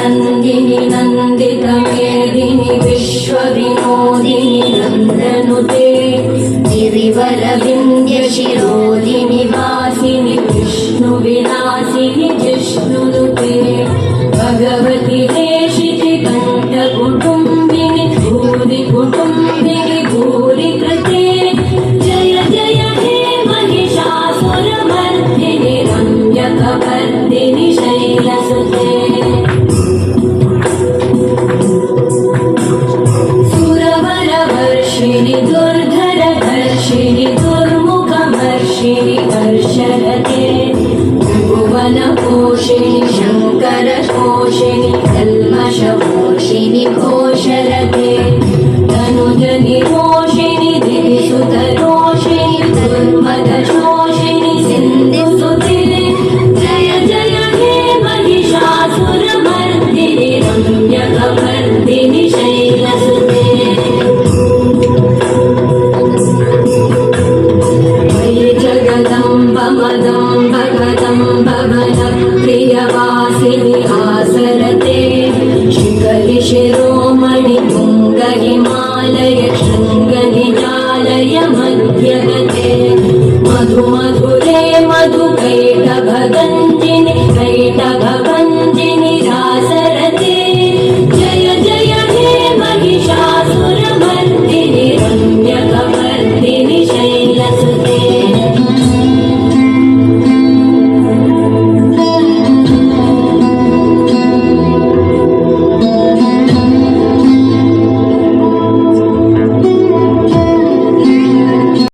नंदिनी नंदित मेदिनी विश्वविनोदिनी नंदनुते गिरिवर विंध्य शिरोदिनी वासिनी विष्णु विलासिनी जिष्णुनुते भगवती देशिति कंठ कुटुंबिनी भूरि कुटुंबिनी भूरि कृते जय जय हे महिषासुरमर्दिनि रम्यकवर्दिनि शैलसुते सुरवरवर्षिणि दुर्धरधर्षिणि दुर्मुखमर्षिणि हर्षरते भुवनपोषिणि शङ्करपोषिणि कल्मषपोषिणि घोषरते तनुजनिरोषिणि दिविसुतरोषिणि दुर्मदशोषिणि सिन्धुसुते जय जय हे महिषासुरमर्दिनि रम्यकवर्दिनि शैलसुते जगदम्ब मदम्ब कदम्ब वनप्रियवासिनि आसरते शिखरि शिरोमणि तुङ्ग हिमालय शृङ्गनिजालय मध्यगते मधु मधुरे मधु कैटभगञ्जिनि कैटभग